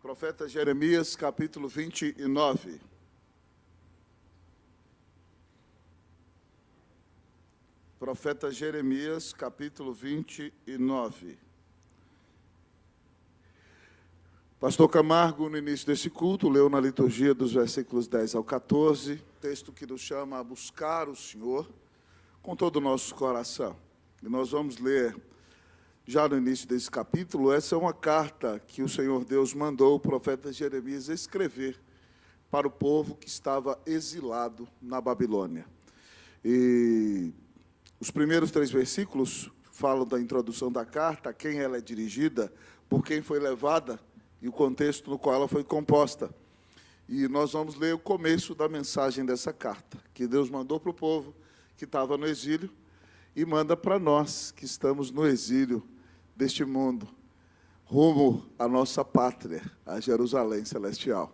Profeta Jeremias, capítulo 29. Profeta Jeremias, capítulo 29. Pastor Camargo, no início desse culto, leu na liturgia dos versículos 10 ao 14, texto que nos chama a buscar o Senhor com todo o nosso coração. E nós vamos ler, já no início desse capítulo, essa é uma carta que o Senhor Deus mandou o profeta Jeremias escrever para o povo que estava exilado na Babilônia. E os primeiros 3 versículos falam da introdução da carta, a quem ela é dirigida, por quem foi levada e o contexto no qual ela foi composta. E nós vamos ler o começo da mensagem dessa carta, que Deus mandou para o povo que estava no exílio e manda para nós que estamos no exílio deste mundo, rumo à nossa pátria, a Jerusalém Celestial.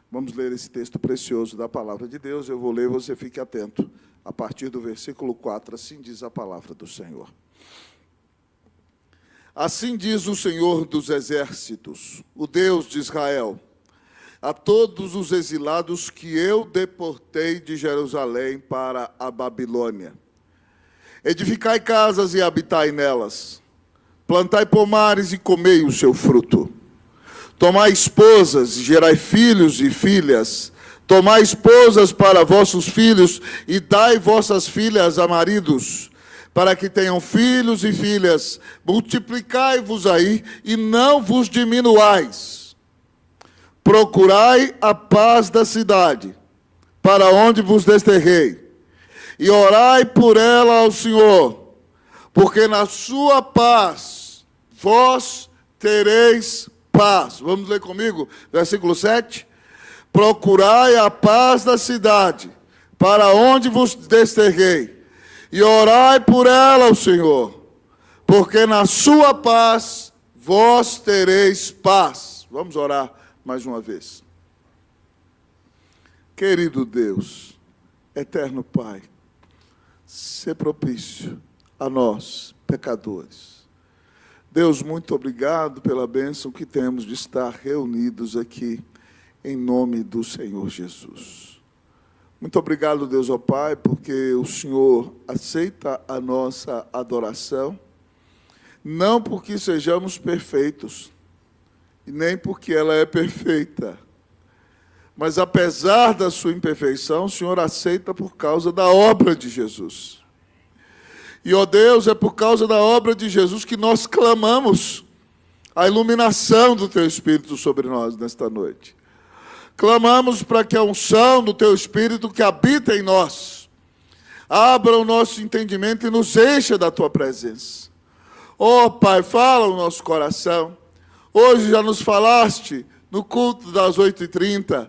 Vamos ler esse texto precioso da palavra de Deus. Eu vou ler, você fique atento. A partir do versículo 4, assim diz a palavra do Senhor. Assim diz o Senhor dos exércitos, o Deus de Israel, a todos os exilados que eu deportei de Jerusalém para a Babilônia. Edificai casas e habitai nelas. Plantai pomares e comei o seu fruto. Tomai esposas e gerai filhos e filhas. Tomai esposas para vossos filhos e dai vossas filhas a maridos, para que tenham filhos e filhas. Multiplicai-vos aí e não vos diminuais. Procurai a paz da cidade, para onde vos desterrei, e orai por ela ao Senhor, porque na sua paz vós tereis paz. Vamos ler comigo, versículo 7. Procurai a paz da cidade, para onde vos desterrei, e orai por ela ao Senhor, porque na sua paz vós tereis paz. Vamos orar mais uma vez. Querido Deus, eterno Pai, sê propício a nós, pecadores. Deus, muito obrigado pela bênção que temos de estar reunidos aqui, em nome do Senhor Jesus. Muito obrigado, Deus, ó Pai, porque o Senhor aceita a nossa adoração, não porque sejamos perfeitos, e nem porque ela é perfeita, mas apesar da sua imperfeição, o Senhor aceita por causa da obra de Jesus. E, ó Deus, é por causa da obra de Jesus que nós clamamos a iluminação do Teu Espírito sobre nós nesta noite. Clamamos para que a unção do Teu Espírito que habita em nós abra o nosso entendimento e nos encha da Tua presença. Ó Pai, fala o nosso coração. Hoje já nos falaste no culto das 8h30,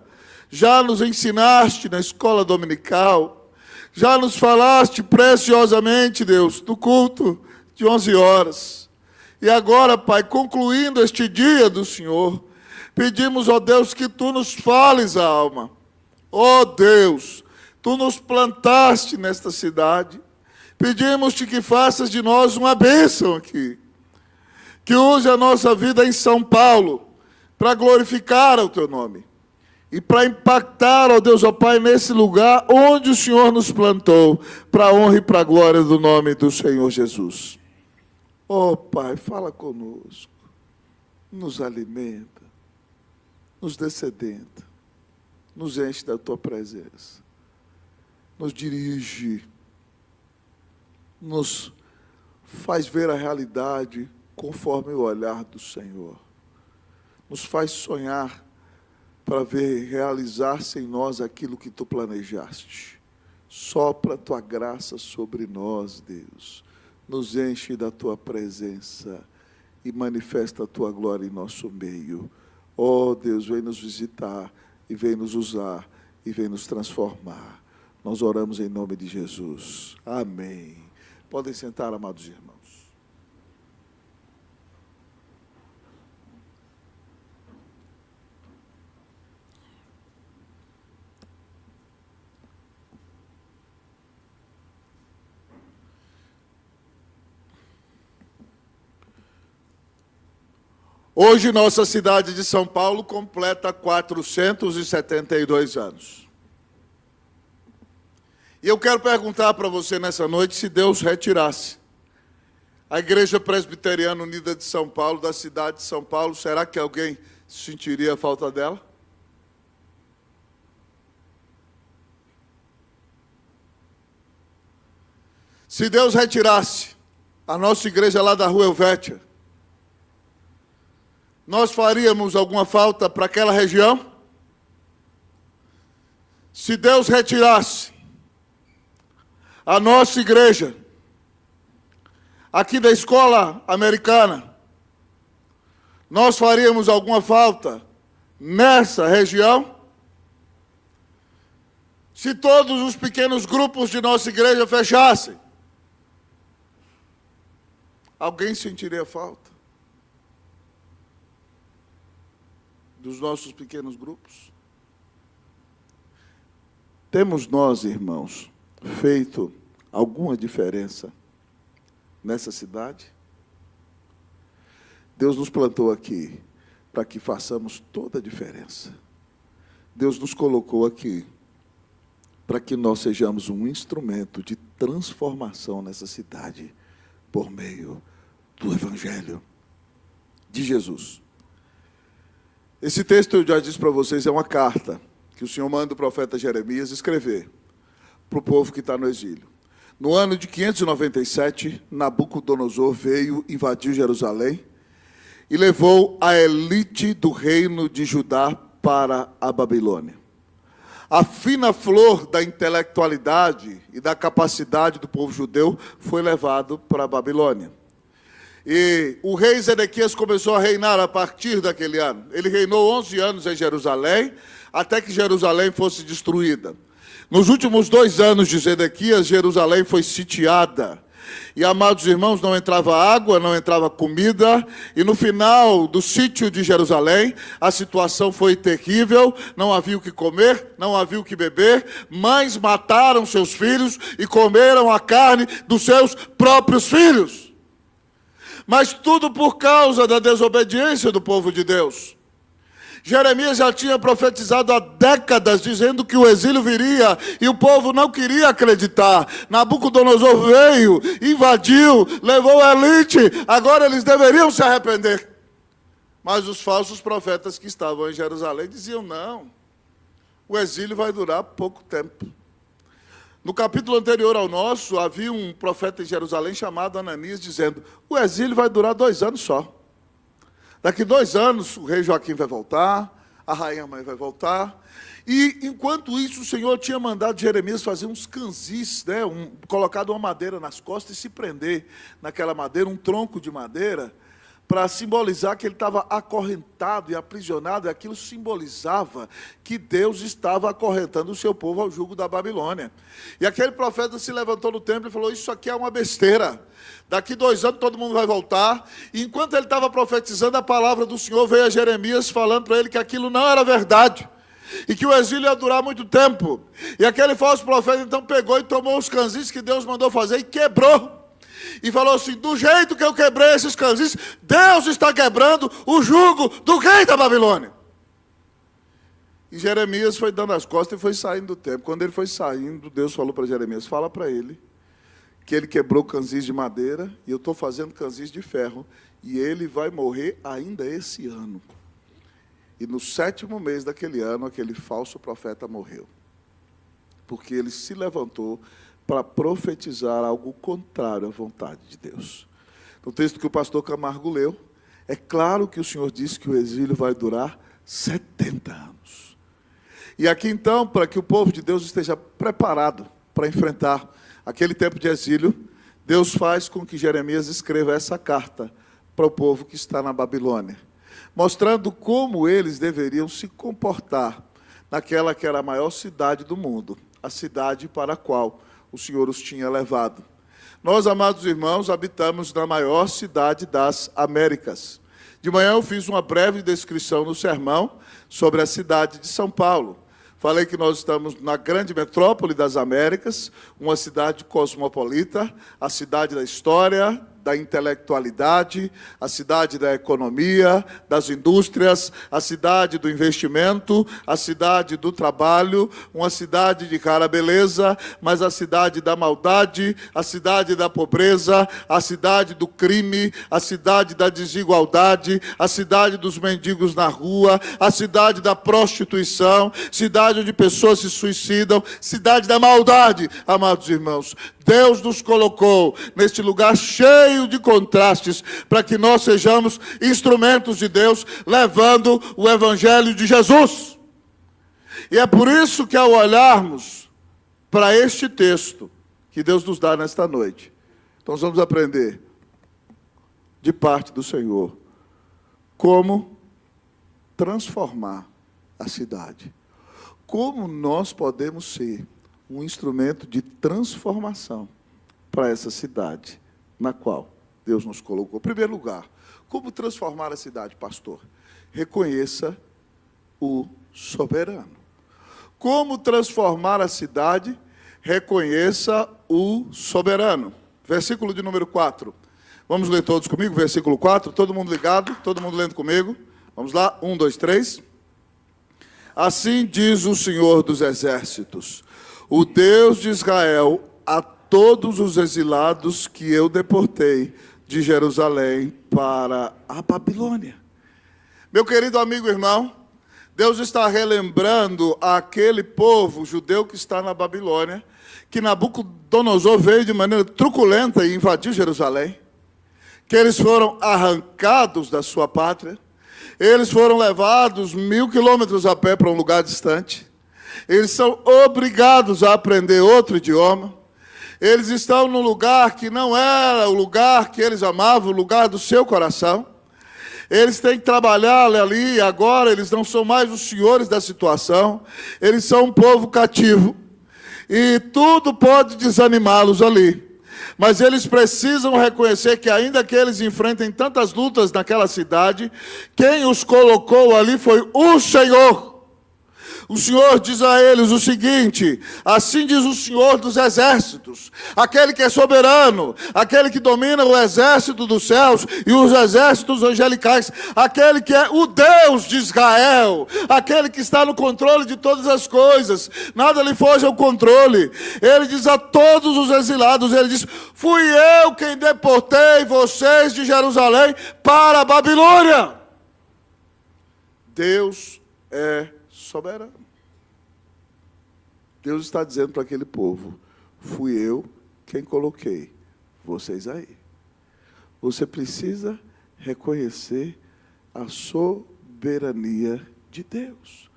já nos ensinaste na escola dominical, já nos falaste preciosamente, Deus, no culto de 11 horas. E agora, Pai, concluindo este dia do Senhor, pedimos, ó Deus, que Tu nos fales a alma. Ó Deus, Tu nos plantaste nesta cidade. Pedimos-te que faças de nós uma bênção aqui. Que use a nossa vida em São Paulo para glorificar o Teu nome. E para impactar, ó Deus, ó Pai, nesse lugar onde o Senhor nos plantou, para a honra e para a glória do nome do Senhor Jesus. Ó Pai, fala conosco, nos alimenta, nos descedenta, nos enche da Tua presença, nos dirige, nos faz ver a realidade conforme o olhar do Senhor, nos faz sonhar para ver realizar-se em nós aquilo que Tu planejaste. Sopra a Tua graça sobre nós, Deus. Nos enche da Tua presença e manifesta a Tua glória em nosso meio. Ó Deus, vem nos visitar e vem nos usar e vem nos transformar. Nós oramos em nome de Jesus. Amém. Podem sentar, amados irmãos. Hoje, nossa cidade de São Paulo completa 472 anos. E eu quero perguntar para você nessa noite, se Deus retirasse a Igreja Presbiteriana Unida de São Paulo, da cidade de São Paulo, será que alguém sentiria a falta dela? Se Deus retirasse a nossa igreja lá da Rua Helvétia, nós faríamos alguma falta para aquela região? Se Deus retirasse a nossa igreja aqui da escola americana, nós faríamos alguma falta nessa região? Se todos os pequenos grupos de nossa igreja fechassem, alguém sentiria falta dos nossos pequenos grupos? Temos nós, irmãos, feito alguma diferença nessa cidade? Deus nos plantou aqui para que façamos toda a diferença. Deus nos colocou aqui para que nós sejamos um instrumento de transformação nessa cidade por meio do Evangelho de Jesus. Esse texto, eu já disse para vocês, é uma carta que o Senhor manda o profeta Jeremias escrever para o povo que está no exílio. No ano de 597, Nabucodonosor veio, invadiu Jerusalém e levou a elite do reino de Judá para a Babilônia. A fina flor da intelectualidade e da capacidade do povo judeu foi levado para a Babilônia. E o rei Zedequias começou a reinar a partir daquele ano. Ele reinou 11 anos em Jerusalém, até que Jerusalém fosse destruída. Nos últimos 2 anos de Zedequias, Jerusalém foi sitiada. E, amados irmãos, não entrava água, não entrava comida. E no final do sítio de Jerusalém, a situação foi terrível. Não havia o que comer, não havia o que beber. Mães mataram seus filhos e comeram a carne dos seus próprios filhos. Mas tudo por causa da desobediência do povo de Deus. Jeremias já tinha profetizado há décadas, dizendo que o exílio viria, e o povo não queria acreditar. Nabucodonosor veio, invadiu, levou a elite, agora eles deveriam se arrepender. Mas os falsos profetas que estavam em Jerusalém diziam, não, o exílio vai durar pouco tempo. No capítulo anterior ao nosso, havia um profeta em Jerusalém chamado Ananias, dizendo, o exílio vai durar 2 anos só. Daqui 2 anos, o rei Joaquim vai voltar, a rainha mãe vai voltar. E, enquanto isso, o Senhor tinha mandado Jeremias fazer uns canzis, né, colocado uma madeira nas costas e se prender naquela madeira, um tronco de madeira, para simbolizar que ele estava acorrentado e aprisionado, e aquilo simbolizava que Deus estava acorrentando o seu povo ao jugo da Babilônia. E aquele profeta se levantou no templo e falou, isso aqui é uma besteira. Daqui 2 anos todo mundo vai voltar. E enquanto ele estava profetizando, a palavra do Senhor veio a Jeremias falando para ele que aquilo não era verdade. E que o exílio ia durar muito tempo. E aquele falso profeta então pegou e tomou os canzis que Deus mandou fazer e quebrou. E falou assim, do jeito que eu quebrei esses canzis, Deus está quebrando o jugo do rei da Babilônia. E Jeremias foi dando as costas e foi saindo do templo. Quando ele foi saindo, Deus falou para Jeremias, fala para ele que ele quebrou canzis de madeira e eu estou fazendo canzis de ferro e ele vai morrer ainda esse ano. E no 7º mês daquele ano, aquele falso profeta morreu. Porque ele se levantou para profetizar algo contrário à vontade de Deus. No texto que o pastor Camargo leu, é claro que o Senhor disse que o exílio vai durar 70 anos. E aqui então, para que o povo de Deus esteja preparado para enfrentar aquele tempo de exílio, Deus faz com que Jeremias escreva essa carta para o povo que está na Babilônia, mostrando como eles deveriam se comportar naquela que era a maior cidade do mundo, a cidade para a qual o Senhor os tinha levado. Nós, amados irmãos, habitamos na maior cidade das Américas. De manhã eu fiz uma breve descrição no sermão sobre a cidade de São Paulo. Falei que nós estamos na grande metrópole das Américas, uma cidade cosmopolita, a cidade da história, da intelectualidade, a cidade da economia, das indústrias, a cidade do investimento, a cidade do trabalho, uma cidade de cara beleza, mas a cidade da maldade, a cidade da pobreza, a cidade do crime, a cidade da desigualdade, a cidade dos mendigos na rua, a cidade da prostituição, cidade onde pessoas se suicidam, cidade da maldade. Amados irmãos, Deus nos colocou neste lugar cheio de contrastes para que nós sejamos instrumentos de Deus, levando o Evangelho de Jesus. E é por isso que, ao olharmos para este texto que Deus nos dá nesta noite, nós vamos aprender de parte do Senhor como transformar a cidade. Como nós podemos ser um instrumento de transformação para essa cidade na qual Deus nos colocou. Em primeiro lugar, como transformar a cidade, pastor? Reconheça o soberano. Como transformar a cidade? Reconheça o soberano. Versículo de número 4. Vamos ler todos comigo, versículo 4. Todo mundo ligado? Todo mundo lendo comigo? Vamos lá, 1, 2, 3. Assim diz o Senhor dos Exércitos, o Deus de Israel, a todos os exilados que eu deportei de Jerusalém para a Babilônia. Meu querido amigo e irmão, Deus está relembrando aquele povo judeu que está na Babilônia, que Nabucodonosor veio de maneira truculenta e invadiu Jerusalém, que eles foram arrancados da sua pátria, eles foram levados 1000 quilômetros a pé para um lugar distante, eles são obrigados a aprender outro idioma, eles estão num lugar que não era o lugar que eles amavam, o lugar do seu coração, eles têm que trabalhar ali, e agora eles não são mais os senhores da situação, eles são um povo cativo, e tudo pode desanimá-los ali. Mas eles precisam reconhecer que, ainda que eles enfrentem tantas lutas naquela cidade, quem os colocou ali foi o Senhor. O Senhor diz a eles o seguinte: assim diz o Senhor dos Exércitos, aquele que é soberano, aquele que domina o exército dos céus e os exércitos angelicais, aquele que é o Deus de Israel, aquele que está no controle de todas as coisas, nada lhe foge ao controle. Ele diz a todos os exilados, ele diz: fui eu quem deportei vocês de Jerusalém para a Babilônia. Deus é soberano. Deus está dizendo para aquele povo: fui eu quem coloquei vocês aí. Você precisa reconhecer a soberania de Deus.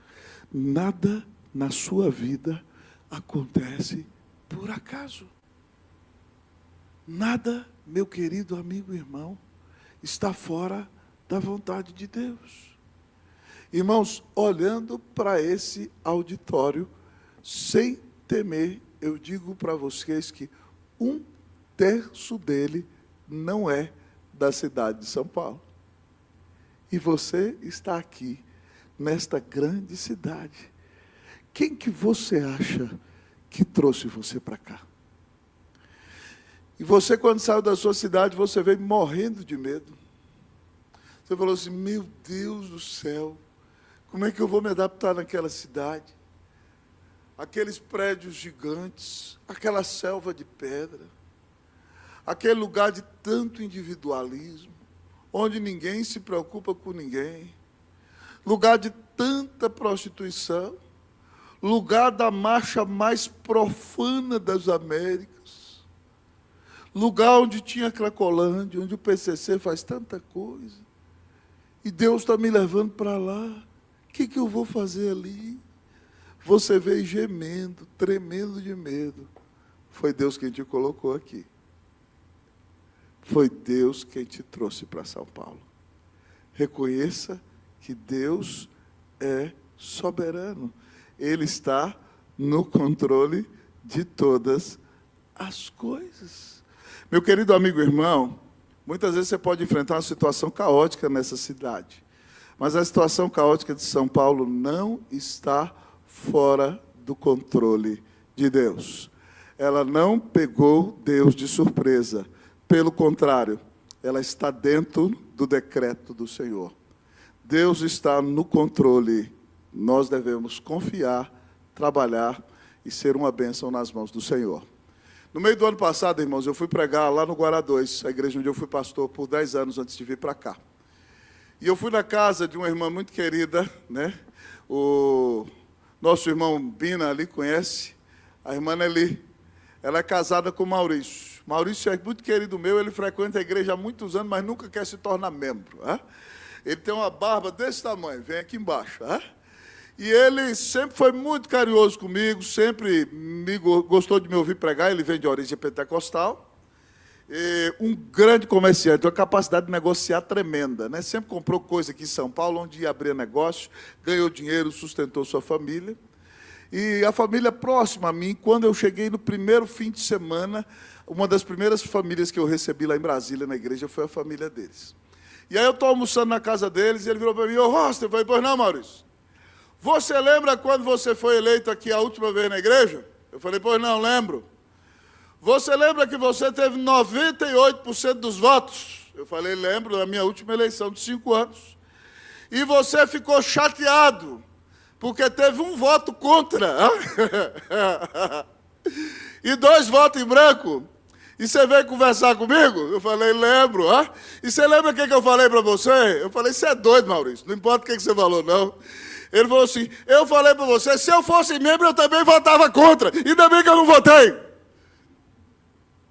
Nada na sua vida acontece por acaso. Nada, meu querido amigo e irmão, está fora da vontade de Deus. Irmãos, olhando para esse auditório, sem temer, eu digo para vocês que 1/3 dele não é da cidade de São Paulo. E você está aqui, nesta grande cidade. Quem que você acha que trouxe você para cá? E você, quando saiu da sua cidade, você veio morrendo de medo. Você falou assim: meu Deus do céu, como é que eu vou me adaptar naquela cidade? Aqueles prédios gigantes, aquela selva de pedra, aquele lugar de tanto individualismo, onde ninguém se preocupa com ninguém, lugar de tanta prostituição, lugar da marcha mais profana das Américas, lugar onde tinha Cracolândia, onde o PCC faz tanta coisa, e Deus está me levando para lá. O que eu vou fazer ali? Você veio gemendo, tremendo de medo. Foi Deus quem te colocou aqui. Foi Deus quem te trouxe para São Paulo. Reconheça que Deus é soberano. Ele está no controle de todas as coisas. Meu querido amigo e irmão, muitas vezes você pode enfrentar uma situação caótica nessa cidade. Mas a situação caótica de São Paulo não está fora do controle de Deus. Ela não pegou Deus de surpresa. Pelo contrário, ela está dentro do decreto do Senhor. Deus está no controle. Nós devemos confiar, trabalhar e ser uma bênção nas mãos do Senhor. No meio do ano passado, irmãos, eu fui pregar lá no Guará 2, a igreja onde eu fui pastor por 10 anos antes de vir para cá. E eu fui na casa de uma irmã muito querida, né? O nosso irmão Bina ali conhece, a irmã Nelly. Ela é casada com o Maurício. Maurício é muito querido meu, ele frequenta a igreja há muitos anos, mas nunca quer se tornar membro. Ele tem uma barba desse tamanho, vem aqui embaixo. E ele sempre foi muito carinhoso comigo, sempre gostou de me ouvir pregar, ele vem de origem pentecostal. Um grande comerciante, uma capacidade de negociar tremenda, né? Sempre comprou coisa aqui em São Paulo, onde ia abrir negócio, ganhou dinheiro, sustentou sua família. E a família próxima a mim, quando eu cheguei no primeiro fim de semana, uma das primeiras famílias que eu recebi lá em Brasília, na igreja, foi a família deles. E aí eu estou almoçando na casa deles, e ele virou para mim: ô Roster, eu falei: pois não, Maurício? Você lembra quando você foi eleito aqui a última vez na igreja? Eu falei: pois não, lembro. Você lembra que você teve 98% dos votos? Eu falei: lembro, da minha última eleição de 5 anos. E você ficou chateado, porque teve um voto contra. E 2 votos em branco. E você veio conversar comigo? Eu falei: lembro. E você lembra o que eu falei para você? Eu falei: você é doido, Maurício, não importa o que você falou, não. Ele falou assim: eu falei para você, se eu fosse membro, eu também votava contra. Ainda bem que eu não votei.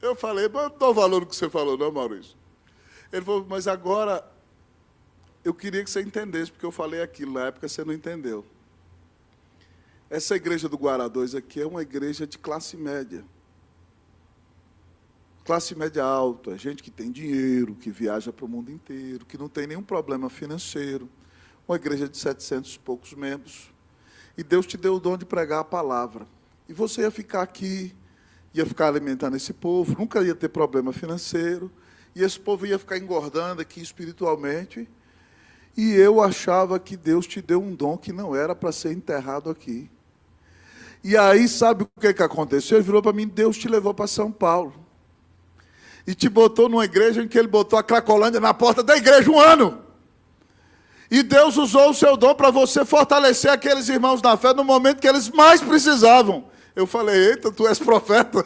Eu falei: mas eu não dou valor no que você falou, não, Maurício. Ele falou: mas agora, eu queria que você entendesse, porque eu falei aquilo, na época você não entendeu. Essa igreja do Guará 2 aqui é uma igreja de classe média. Classe média alta, gente que tem dinheiro, que viaja para o mundo inteiro, que não tem nenhum problema financeiro. Uma igreja de 700 e poucos membros. E Deus te deu o dom de pregar a palavra. E você ia ficar aqui, ia ficar alimentando esse povo, nunca ia ter problema financeiro, e esse povo ia ficar engordando aqui espiritualmente. E eu achava que Deus te deu um dom que não era para ser enterrado aqui. E aí, sabe o que aconteceu? Ele virou para mim: Deus te levou para São Paulo. E te botou numa igreja em que Ele botou a Cracolândia na porta da igreja 1 ano. E Deus usou o seu dom para você fortalecer aqueles irmãos na fé no momento que eles mais precisavam. Eu falei: eita, tu és profeta.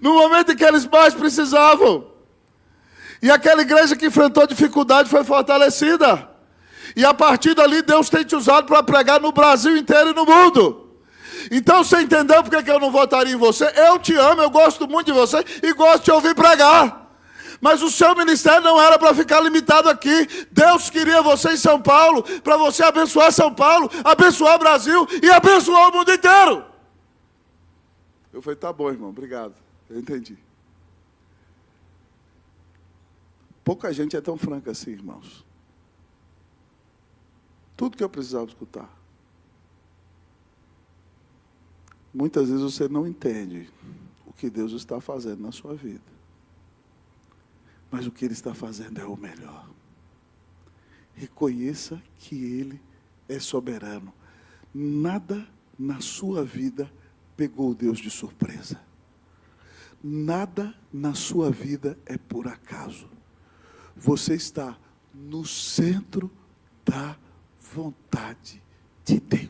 No momento em que eles mais precisavam. E aquela igreja que enfrentou dificuldade foi fortalecida. E a partir dali, Deus tem te usado para pregar no Brasil inteiro e no mundo. Então, você entendeu por que eu não votaria em você? Eu te amo, eu gosto muito de você e gosto de te ouvir pregar. Mas o seu ministério não era para ficar limitado aqui. Deus queria você em São Paulo, para você abençoar São Paulo, abençoar o Brasil e abençoar o mundo inteiro. Eu falei: tá bom, irmão, obrigado. Eu entendi. Pouca gente é tão franca assim, irmãos. Tudo que eu precisava escutar. Muitas vezes você não entende o que Deus está fazendo na sua vida. Mas o que Ele está fazendo é o melhor. Reconheça que Ele é soberano. Nada na sua vida pegou Deus de surpresa. Nada na sua vida é por acaso. Você está no centro da vontade de Deus.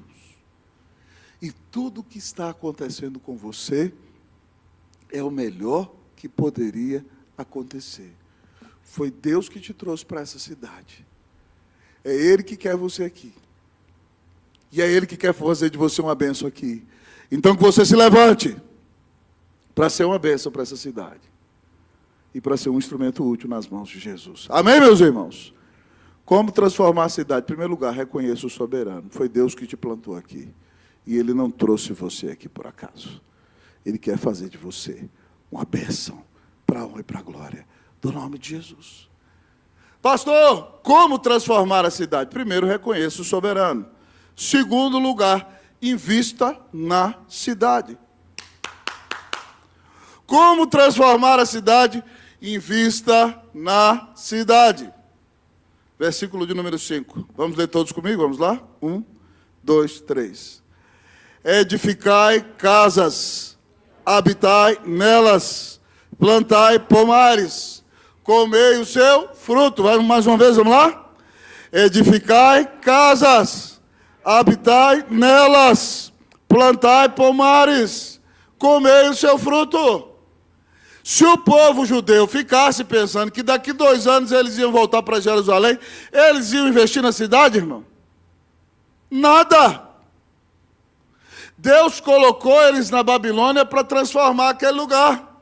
E tudo o que está acontecendo com você é o melhor que poderia acontecer. Foi Deus que te trouxe para essa cidade. É Ele que quer você aqui. E é Ele que quer fazer de você uma bênção aqui. Então que você se levante para ser uma bênção para essa cidade. E para ser um instrumento útil nas mãos de Jesus. Amém, meus irmãos? Como transformar a cidade? Em primeiro lugar, reconheça o soberano. Foi Deus que te plantou aqui. E Ele não trouxe você aqui por acaso. Ele quer fazer de você uma bênção para a honra e para a glória do nome de Jesus. Pastor, como transformar a cidade? Primeiro, reconheça o soberano. Segundo lugar, invista na cidade. Como transformar a cidade? Invista na cidade. Versículo de número 5. Vamos ler todos comigo? Vamos lá? 1, 2, 3. Edificai casas, habitai nelas, Plantai pomares, comei o seu fruto. Vai mais uma vez, vamos lá? Edificai casas, habitai nelas, plantai pomares, comei o seu fruto. Se o povo judeu ficasse pensando que daqui 2 anos eles iam voltar para Jerusalém, eles iam investir na cidade, irmão? Nada. Deus colocou eles na Babilônia para transformar aquele lugar.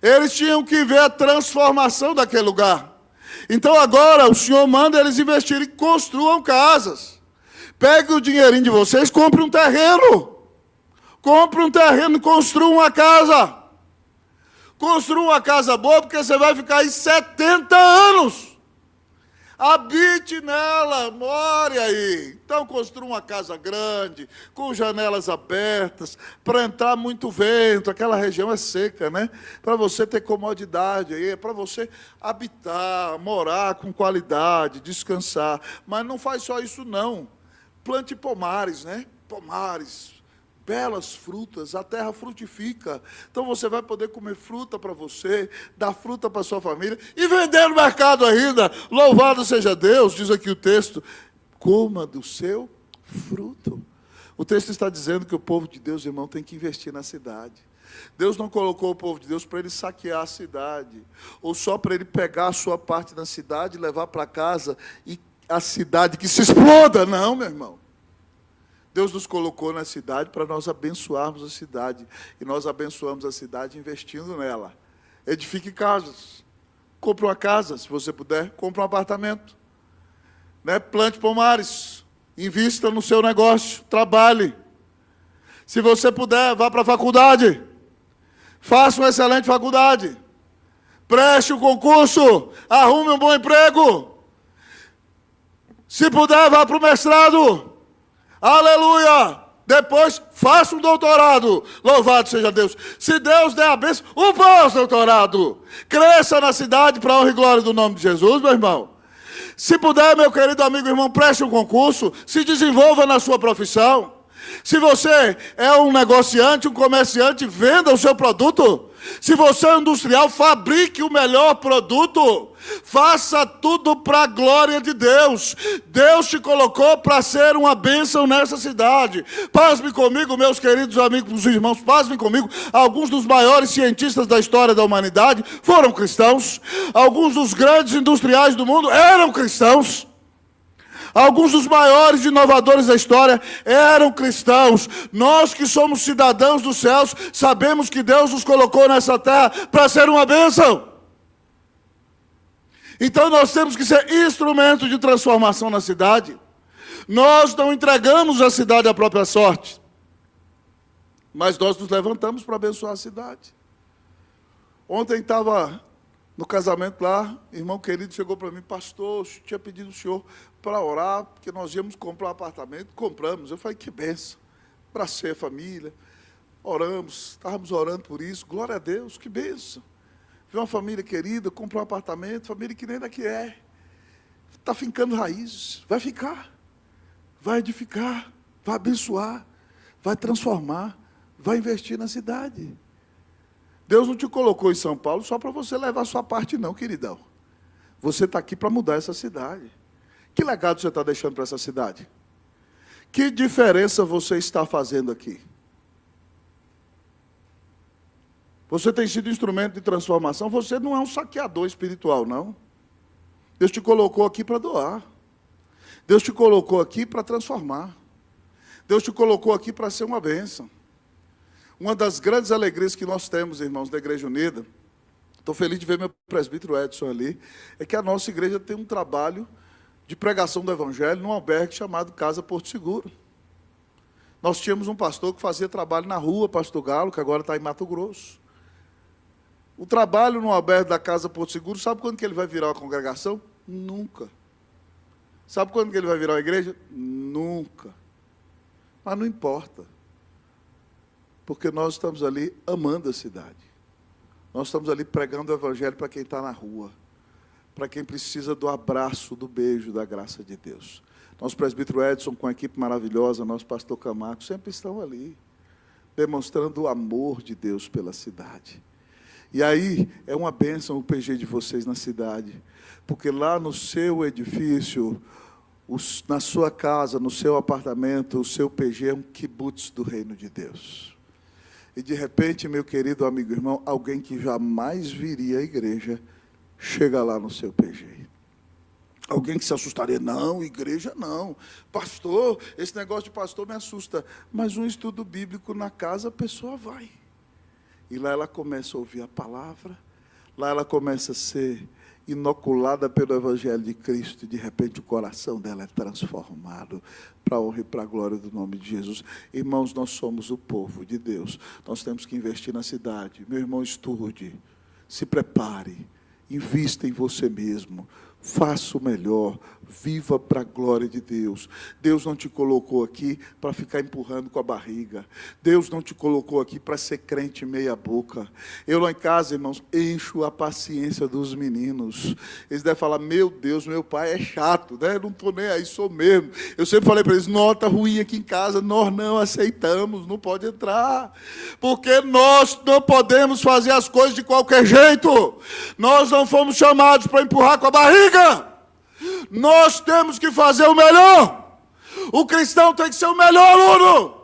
Eles tinham que ver a transformação daquele lugar. Então agora o Senhor manda eles investirem, construam casas. Peguem o dinheirinho de vocês, compre um terreno. Compre um terreno e construa uma casa. Construa uma casa boa, porque você vai ficar aí 70 anos. Habite nela, more aí. Então construa uma casa grande, com janelas abertas, para entrar muito vento. Aquela região é seca, né? Para você ter comodidade aí, é para você habitar, morar com qualidade, descansar. Mas não faz só isso não. Plante pomares, né? Pomares. Belas frutas, a terra frutifica. Então você vai poder comer fruta para você, dar fruta para sua família e vender no mercado ainda. Louvado seja Deus, diz aqui o texto. Coma do seu fruto. O texto está dizendo que o povo de Deus, irmão, tem que investir na cidade. Deus não colocou o povo de Deus para ele saquear a cidade, ou só para ele pegar a sua parte da cidade, levar para casa e a cidade que se exploda. Não, meu irmão. Deus nos colocou na cidade para nós abençoarmos a cidade. E nós abençoamos a cidade investindo nela. Edifique casas. Compre uma casa, se você puder. Compre um apartamento. Né? Plante pomares. Invista no seu negócio. Trabalhe. Se você puder, vá para a faculdade. Faça uma excelente faculdade. Preste um concurso. Arrume um bom emprego. Se puder, vá para o mestrado. Aleluia! Depois, faça um doutorado. Louvado seja Deus. Se Deus der a bênção, um pós-doutorado. Cresça na cidade para a honra e glória do nome de Jesus, meu irmão. Se puder, meu querido amigo e irmão, preste um concurso. Se desenvolva na sua profissão. Se você é um negociante, um comerciante, venda o seu produto. Se você é um industrial, fabrique o melhor produto. Faça tudo para a glória de Deus. Deus te colocou para ser uma bênção nessa cidade. Pasme comigo, meus queridos amigos e irmãos, pasmem comigo. Alguns dos maiores cientistas da história da humanidade foram cristãos. Alguns dos grandes industriais do mundo eram cristãos. Alguns dos maiores inovadores da história eram cristãos. Nós que somos cidadãos dos céus, sabemos que Deus nos colocou nessa terra para ser uma bênção. Então nós temos que ser instrumento de transformação na cidade. Nós não entregamos a cidade à própria sorte, mas nós nos levantamos para abençoar a cidade. Ontem estava no casamento lá, irmão querido chegou para mim, pastor, eu tinha pedido ao senhor para orar, porque nós íamos comprar um apartamento, compramos. Eu falei, que benção, abracei a família, oramos, estávamos orando por isso, glória a Deus, que benção. Vi uma família querida, comprou um apartamento, família que nem daqui é. Está fincando raízes, vai ficar, vai edificar, vai abençoar, vai transformar, vai investir na cidade. Deus não te colocou em São Paulo só para você levar a sua parte não, queridão. Você está aqui para mudar essa cidade. Que legado você está deixando para essa cidade? Que diferença você está fazendo aqui? Você tem sido instrumento de transformação, você não é um saqueador espiritual, não. Deus te colocou aqui para doar. Deus te colocou aqui para transformar. Deus te colocou aqui para ser uma bênção. Uma das grandes alegrias que nós temos, irmãos, da Igreja Unida, estou feliz de ver meu presbítero Edson ali, é que a nossa igreja tem um trabalho de pregação do Evangelho num albergue chamado Casa Porto Seguro. Nós tínhamos um pastor que fazia trabalho na rua, Pastor Galo, que agora está em Mato Grosso. O trabalho no albergue da Casa Porto Seguro, sabe quando que ele vai virar uma congregação? Nunca. Sabe quando que ele vai virar uma igreja? Nunca. Mas não importa. Porque nós estamos ali amando a cidade. Nós estamos ali pregando o Evangelho para quem está na rua. Para quem precisa do abraço, do beijo, da graça de Deus. Nosso presbítero Edson, com a equipe maravilhosa, nosso pastor Camargo, sempre estão ali, demonstrando o amor de Deus pela cidade. E aí é uma bênção o PG de vocês na cidade, porque lá no seu edifício, na sua casa, no seu apartamento, o seu PG é um kibutz do reino de Deus. E de repente, meu querido amigo e irmão, alguém que jamais viria à igreja, chega lá no seu PG. Alguém que se assustaria, não, igreja não. Pastor, esse negócio de pastor me assusta. Mas um estudo bíblico na casa, a pessoa vai. E lá ela começa a ouvir a palavra, lá ela começa a ser inoculada pelo Evangelho de Cristo, e de repente o coração dela é transformado para a honra e para a glória do nome de Jesus. Irmãos, nós somos o povo de Deus, nós temos que investir na cidade. Meu irmão, estude, se prepare, invista em você mesmo, faça o melhor, viva para a glória de Deus. Deus não te colocou aqui para ficar empurrando com a barriga. Deus não te colocou aqui para ser crente meia boca. Eu lá em casa, irmãos, encho a paciência dos meninos. Eles devem falar, meu Deus, meu pai é chato, né? Eu não estou nem aí, sou mesmo. Eu sempre falei para eles, nota ruim aqui em casa, nós não aceitamos, não pode entrar. Porque nós não podemos fazer as coisas de qualquer jeito. Nós não fomos chamados para empurrar com a barriga. Nós temos que fazer o melhor. O cristão tem que ser o melhor aluno,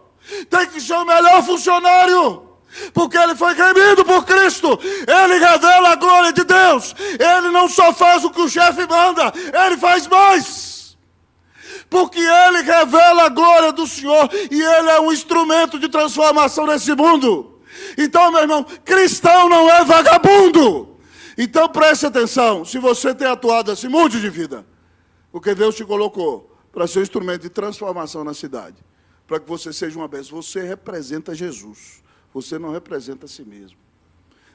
tem que ser o melhor funcionário, porque ele foi remido por Cristo. Ele revela a glória de Deus. Ele não só faz o que o chefe manda, ele faz mais, porque ele revela a glória do Senhor e ele é um instrumento de transformação nesse mundo. Então, meu irmão, cristão não é vagabundo. Então preste atenção, se você tem atuado assim, mude de vida, porque Deus te colocou para ser um instrumento de transformação na cidade, para que você seja uma bênção. Você representa Jesus, você não representa a si mesmo.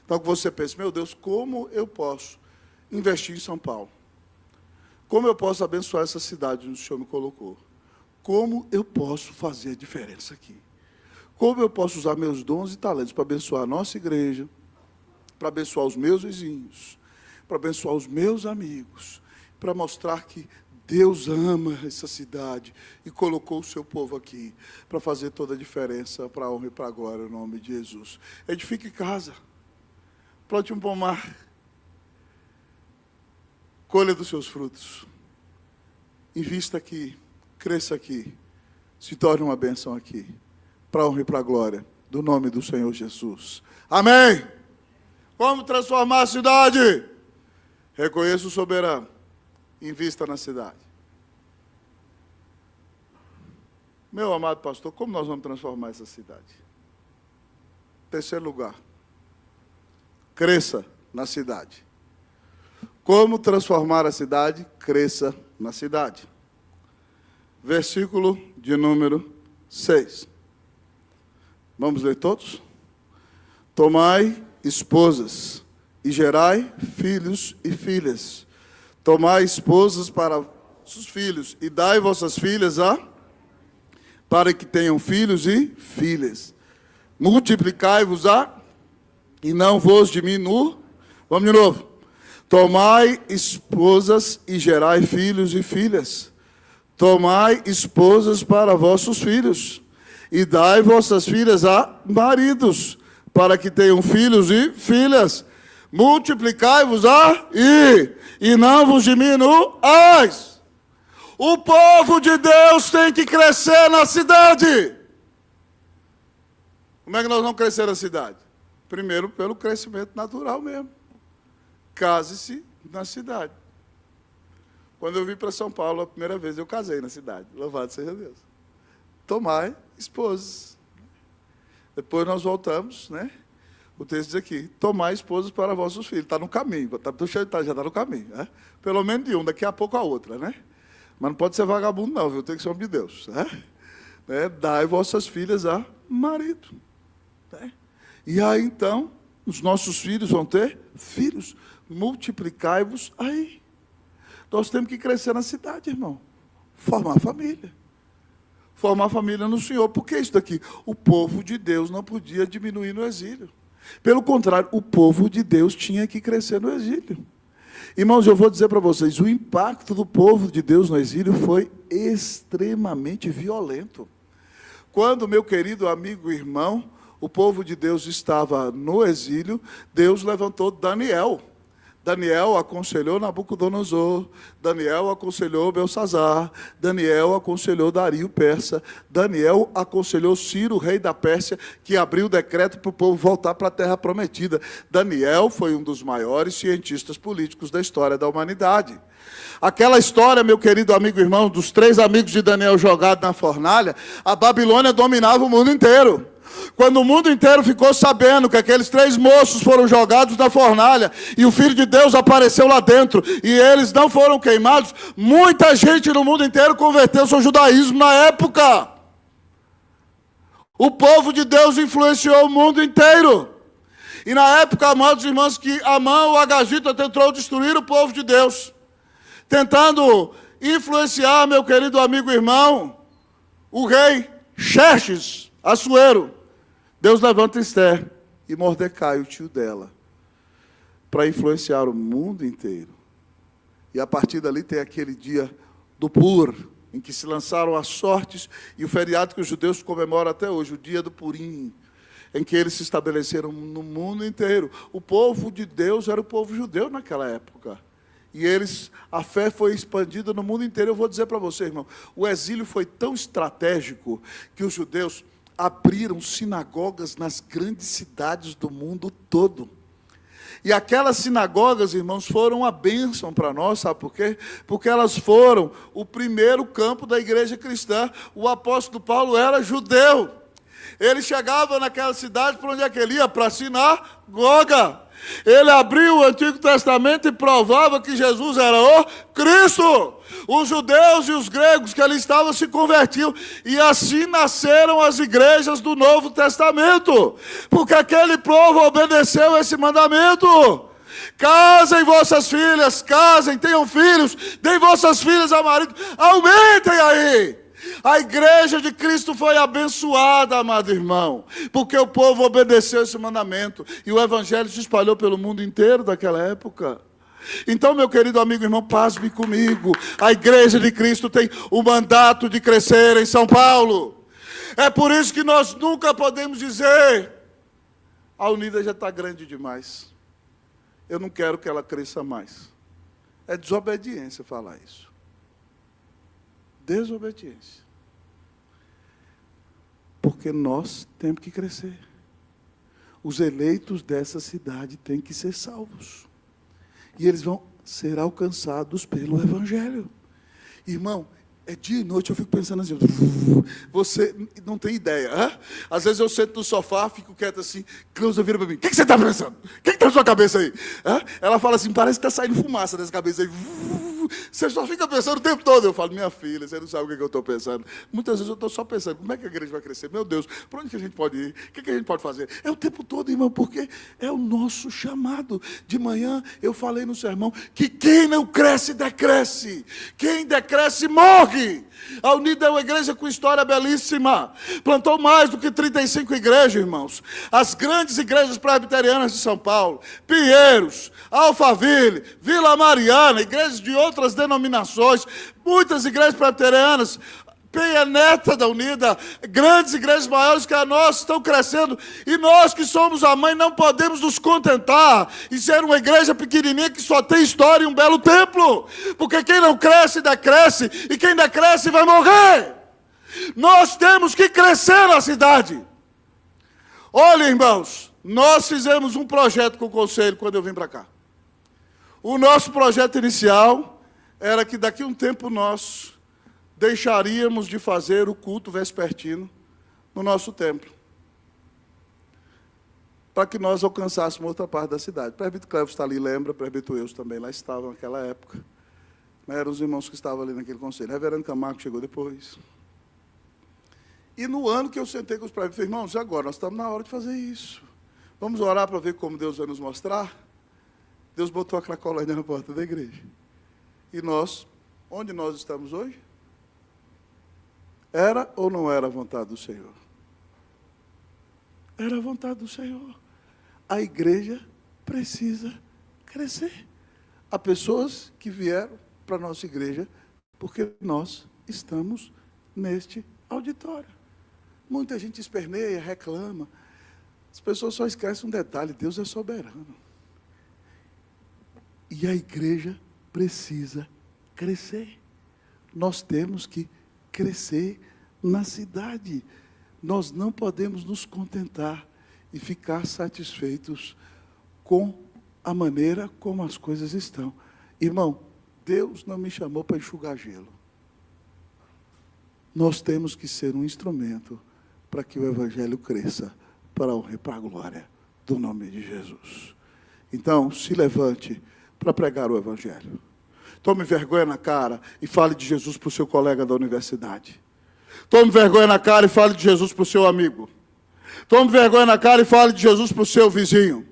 Então que você pense, meu Deus, como eu posso investir em São Paulo? Como eu posso abençoar essa cidade onde o Senhor me colocou? Como eu posso fazer a diferença aqui? Como eu posso usar meus dons e talentos para abençoar a nossa igreja, para abençoar os meus vizinhos, para abençoar os meus amigos, para mostrar que Deus ama essa cidade e colocou o seu povo aqui para fazer toda a diferença, para a honra e para a glória, no nome de Jesus. Edifique casa, plante um pomar, colha dos seus frutos, invista aqui, cresça aqui, se torne uma bênção aqui, para a honra e para a glória, do nome do Senhor Jesus. Amém! Como transformar a cidade? Reconheça o soberano. Invista na cidade. Meu amado pastor, como nós vamos transformar essa cidade? Terceiro lugar. Cresça na cidade. Como transformar a cidade? Cresça na cidade. Versículo de número 6. Vamos ler todos? Tomai esposas, e gerai filhos e filhas. Tomai esposas para vossos filhos, e dai vossas filhas para que tenham filhos e filhas. Multiplicai-vos e não vos diminua. Vamos de novo. Tomai esposas e gerai filhos e filhas. Tomai esposas para vossos filhos, e dai vossas filhas a maridos, para que tenham filhos e filhas. Multiplicai-vos e não vos diminuais. O povo de Deus tem que crescer na cidade. Como é que nós vamos crescer na cidade? Primeiro, pelo crescimento natural mesmo. Case-se na cidade. Quando eu vim para São Paulo, a primeira vez eu casei na cidade. Louvado seja Deus. Tomai esposas. Depois nós voltamos, né? O texto diz aqui, tomai esposas para vossos filhos. Está no caminho, já está no caminho. Né? Pelo menos de um, daqui a pouco a outra, né? Mas não pode ser vagabundo não, viu? Tem que ser homem de Deus. Né? Dai vossas filhas a marido. Né? E aí, então, os nossos filhos vão ter filhos. Multiplicai-vos aí. Nós temos que crescer na cidade, irmão. Formar família. Formar família no Senhor. Por que isso daqui? O povo de Deus não podia diminuir no exílio. Pelo contrário, o povo de Deus tinha que crescer no exílio. Irmãos, eu vou dizer para vocês, o impacto do povo de Deus no exílio foi extremamente violento. Quando, meu querido amigo e irmão, o povo de Deus estava no exílio, Deus levantou Daniel. Daniel aconselhou Nabucodonosor, Daniel aconselhou Belsazar, Daniel aconselhou Dario Persa, Daniel aconselhou Ciro, rei da Pérsia, que abriu o decreto para o povo voltar para a terra prometida. Daniel foi um dos maiores cientistas políticos da história da humanidade. Aquela história, meu querido amigo e irmão, dos 3 amigos de Daniel jogados na fornalha, a Babilônia dominava o mundo inteiro. Quando o mundo inteiro ficou sabendo que aqueles 3 moços foram jogados na fornalha e o Filho de Deus apareceu lá dentro e eles não foram queimados, muita gente no mundo inteiro converteu-se ao judaísmo na época. O povo de Deus influenciou o mundo inteiro. E na época, amados irmãos, que Amã, o Agagita, tentou destruir o povo de Deus, tentando influenciar, meu querido amigo e irmão, o rei Xerxes, Assuero. Deus levanta Esther e Mordecai, o tio dela, para influenciar o mundo inteiro. E a partir dali tem aquele dia do Pur, em que se lançaram as sortes, e o feriado que os judeus comemoram até hoje, o dia do Purim, em que eles se estabeleceram no mundo inteiro. O povo de Deus era o povo judeu naquela época. E a fé foi expandida no mundo inteiro. Eu vou dizer para você, irmão, o exílio foi tão estratégico que os judeus abriram sinagogas nas grandes cidades do mundo todo. E aquelas sinagogas, irmãos, foram uma bênção para nós, sabe por quê? Porque elas foram o primeiro campo da igreja cristã. O apóstolo Paulo era judeu. Ele chegava naquela cidade, para onde é que ele ia? Para a sinagoga. Ele abriu o Antigo Testamento e provava que Jesus era o Cristo. Os judeus e os gregos que ali estavam se convertiam. E assim nasceram as igrejas do Novo Testamento. Porque aquele povo obedeceu esse mandamento. Casem vossas filhas, casem, tenham filhos, deem vossas filhas a marido, aumentem aí. A igreja de Cristo foi abençoada, amado irmão, porque o povo obedeceu esse mandamento, e o evangelho se espalhou pelo mundo inteiro daquela época. Então, meu querido amigo e irmão, pasme comigo, a igreja de Cristo tem o mandato de crescer em São Paulo. É por isso que nós nunca podemos dizer, a Unida já está grande demais, eu não quero que ela cresça mais. É desobediência falar isso. Desobediência. Porque nós temos que crescer. Os eleitos dessa cidade têm que ser salvos. E eles vão ser alcançados pelo Evangelho. Irmão, é dia e noite, eu fico pensando assim, você não tem ideia. Hein? Às vezes eu sento no sofá, fico quieto assim, Cleusa vira para mim, o que você está pensando? O que está na sua cabeça aí? Hein? Ela fala assim, parece que está saindo fumaça dessa cabeça aí. Você só fica pensando o tempo todo. Eu falo, minha filha, você não sabe o que eu estou pensando. Muitas vezes eu estou só pensando, como é que a igreja vai crescer? Meu Deus, para onde que a gente pode ir? O que a gente pode fazer? É o tempo todo, irmão, porque é o nosso chamado. De manhã eu falei no sermão que quem não cresce, decresce. Quem decresce, morre. A Unida é uma igreja com história belíssima. Plantou mais do que 35 igrejas, irmãos. As grandes igrejas presbiterianas de São Paulo, Pinheiros, Alphaville, Vila Mariana, igrejas de outras denominações, muitas igrejas presbiterianas, Penha Neta da Unida, grandes igrejas maiores que a nossa estão crescendo, e nós que somos a mãe não podemos nos contentar em ser uma igreja pequenininha que só tem história e um belo templo, porque quem não cresce, decresce, e quem decresce vai morrer. Nós temos que crescer na cidade. Olha, irmãos, nós fizemos um projeto com o conselho quando eu vim para cá. O nosso projeto inicial era que daqui a um tempo nós deixaríamos de fazer o culto vespertino no nosso templo, para que nós alcançássemos outra parte da cidade. O presbítero Cleves está ali, lembra, o presbítero Eus também lá estava naquela época. Eram os irmãos que estavam ali naquele conselho. O reverendo Camargo chegou depois. E no ano que eu sentei com os presbíteros, irmãos, e agora? Nós estamos na hora de fazer isso. Vamos orar para ver como Deus vai nos mostrar? Deus botou a cracolândia na porta da igreja. E nós, onde nós estamos hoje? Era ou não era a vontade do Senhor? Era a vontade do Senhor. A igreja precisa crescer. Há pessoas que vieram para a nossa igreja porque nós estamos neste auditório. Muita gente esperneia, reclama. As pessoas só esquecem um detalhe: Deus é soberano. E a igreja precisa crescer. Nós temos que crescer na cidade. Nós não podemos nos contentar e ficar satisfeitos com a maneira como as coisas estão. Irmão, Deus não me chamou para enxugar gelo. Nós temos que ser um instrumento para que o Evangelho cresça, para a honra e para a glória do nome de Jesus. Então, se levante para pregar o Evangelho. Tome vergonha na cara e fale de Jesus para o seu colega da universidade. Tome vergonha na cara e fale de Jesus para o seu amigo. Tome vergonha na cara e fale de Jesus para o seu vizinho.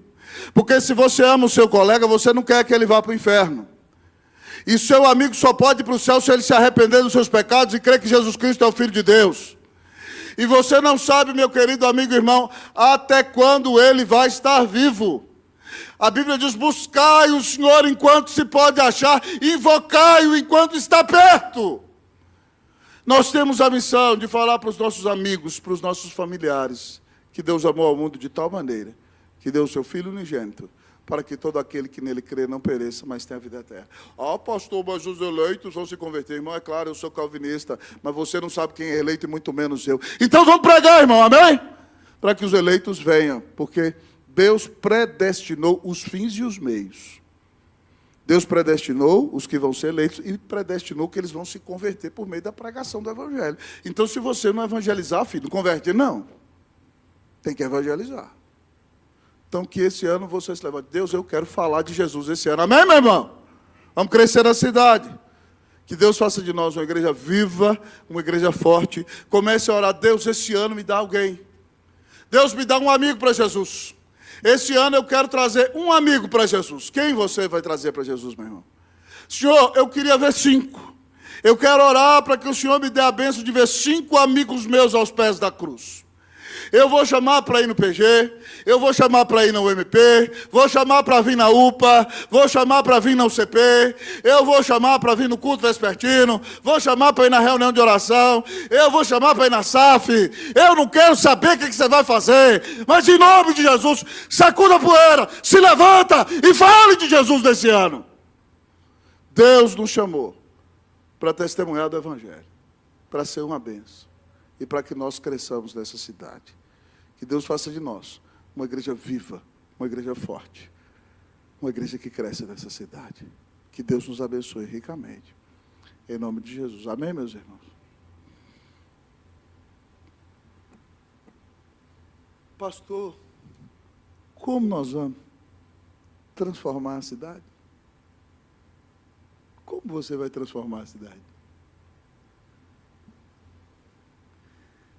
Porque se você ama o seu colega, você não quer que ele vá para o inferno. E seu amigo só pode ir para o céu se ele se arrepender dos seus pecados e crer que Jesus Cristo é o Filho de Deus. E você não sabe, meu querido amigo e irmão, até quando ele vai estar vivo. A Bíblia diz: buscai o Senhor enquanto se pode achar, invocai-o enquanto está perto. Nós temos a missão de falar para os nossos amigos, para os nossos familiares, que Deus amou ao mundo de tal maneira, que deu o seu Filho unigênito, para que todo aquele que nele crê não pereça, mas tenha vida eterna. Ah, pastor, mas os eleitos vão se converter. Irmão, é claro, eu sou calvinista, mas você não sabe quem é eleito e muito menos eu. Então vamos pregar, irmão, amém? Para que os eleitos venham, porque Deus predestinou os fins e os meios. Deus predestinou os que vão ser eleitos e predestinou que eles vão se converter por meio da pregação do Evangelho. Então, se você não evangelizar, filho, não converter, não. Tem que evangelizar. Então, que esse ano você se levante. Deus, eu quero falar de Jesus esse ano. Amém, meu irmão? Vamos crescer na cidade. Que Deus faça de nós uma igreja viva, uma igreja forte. Comece a orar: Deus, esse ano me dá alguém. Deus, me dá um amigo para Jesus. Esse ano eu quero trazer um amigo para Jesus. Quem você vai trazer para Jesus, meu irmão? Senhor, eu queria ver 5. Eu quero orar para que o Senhor me dê a bênção de ver 5 amigos meus aos pés da cruz. Eu vou chamar para ir no PG, eu vou chamar para ir na UMP, vou chamar para vir na UPA, vou chamar para vir na UCP, eu vou chamar para vir no culto vespertino, vou chamar para ir na reunião de oração, eu vou chamar para ir na SAF. Eu não quero saber o que você vai fazer, mas em nome de Jesus, sacuda a poeira, se levanta e fale de Jesus nesse ano. Deus nos chamou para testemunhar do Evangelho, para ser uma bênção e para que nós cresçamos nessa cidade. Que Deus faça de nós uma igreja viva, uma igreja forte, uma igreja que cresce nessa cidade. Que Deus nos abençoe ricamente. Em nome de Jesus. Amém, meus irmãos? Pastor, como nós vamos transformar a cidade? Como você vai transformar a cidade?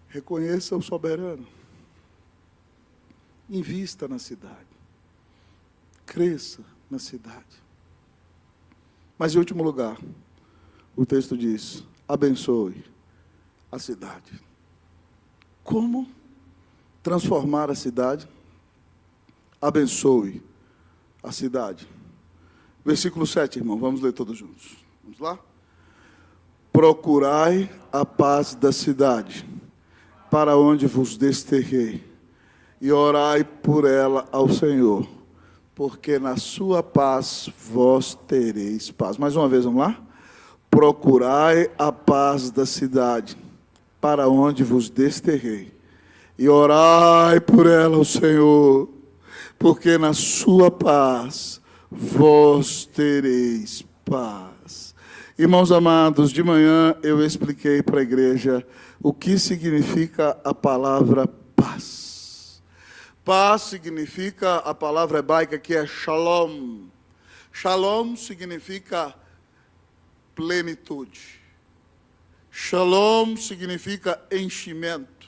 Reconheça o soberano. Invista na cidade. Cresça na cidade. Mas, em último lugar, o texto diz: abençoe a cidade. Como transformar a cidade? Abençoe a cidade. Versículo 7, irmão. Vamos ler todos juntos. Vamos lá? Procurai a paz da cidade, para onde vos desterrei, e orai por ela ao Senhor, porque na sua paz vós tereis paz. Mais uma vez, vamos lá? Procurai a paz da cidade, para onde vos desterrei, e orai por ela ao Senhor, porque na sua paz vós tereis paz. Irmãos amados, de manhã eu expliquei para a igreja o que significa a palavra paz. Paz significa a palavra hebraica que é shalom. Shalom significa plenitude. Shalom significa enchimento.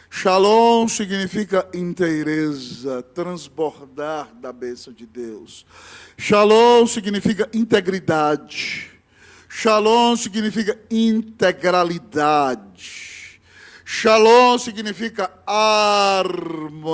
Shalom significa inteireza, transbordar da bênção de Deus. Shalom significa integridade. Shalom significa integralidade. Shalom significa harmonia.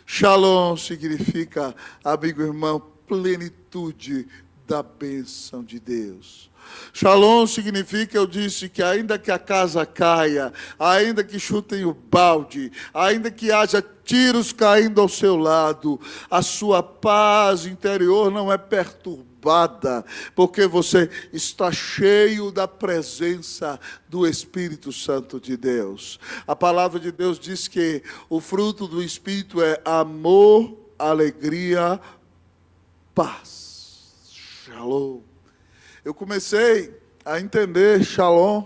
Shalom significa, amigo e irmão, plenitude da bênção de Deus. Shalom significa, eu disse, que ainda que a casa caia, ainda que chutem o balde, ainda que haja tiros caindo ao seu lado, a sua paz interior não é perturbada, porque você está cheio da presença do Espírito Santo de Deus. A palavra de Deus diz que o fruto do Espírito é amor, alegria, paz. Shalom. Eu comecei a entender Shalom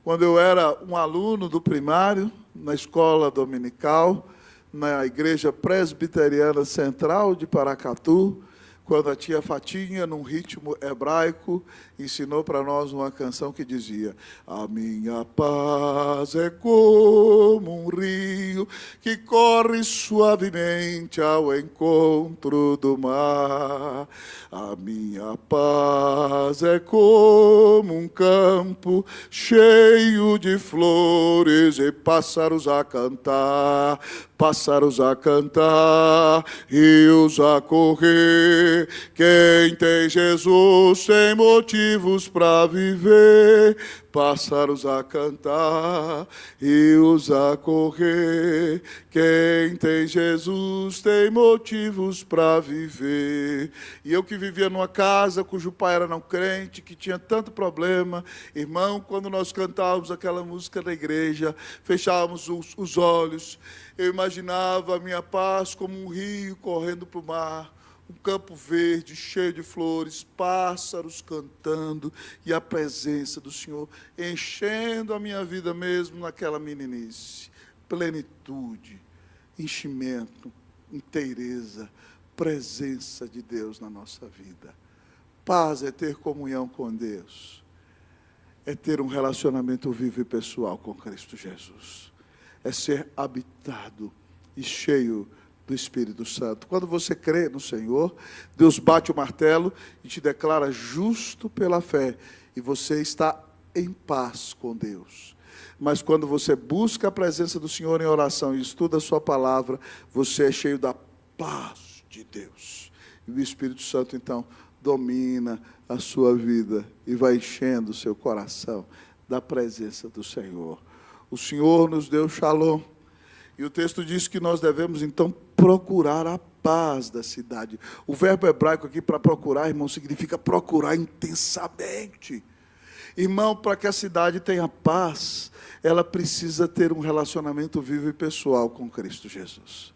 quando eu era um aluno do primário, na escola dominical, na Igreja Presbiteriana Central de Paracatu, quando a tia Fatinha, num ritmo hebraico, ensinou para nós uma canção que dizia: a minha paz é como um rio que corre suavemente ao encontro do mar. A minha paz é como um campo cheio de flores e pássaros a cantar, rios a correr. Quem tem Jesus tem motivos para viver. Pássaros a cantar, rios a correr. Quem tem Jesus tem motivos para viver. E eu que vivia numa casa cujo pai era não crente, que tinha tanto problema, irmão, quando nós cantávamos aquela música da igreja, fechávamos os olhos, eu imaginava a minha paz como um rio correndo para o mar, um campo verde, cheio de flores, pássaros cantando, e a presença do Senhor enchendo a minha vida mesmo naquela meninice. Plenitude, enchimento, inteireza, presença de Deus na nossa vida. Paz é ter comunhão com Deus, é ter um relacionamento vivo e pessoal com Cristo Jesus, é ser habitado e cheio do Espírito Santo. Quando você crê no Senhor, Deus bate o martelo e te declara justo pela fé, e você está em paz com Deus. Mas quando você busca a presença do Senhor em oração e estuda a sua palavra, você é cheio da paz de Deus. E o Espírito Santo, então, domina a sua vida e vai enchendo o seu coração da presença do Senhor. O Senhor nos deu shalom. E o texto diz que nós devemos, então, procurar a paz da cidade. O verbo hebraico aqui para procurar, irmão, significa procurar intensamente. Irmão, para que a cidade tenha paz, ela precisa ter um relacionamento vivo e pessoal com Cristo Jesus.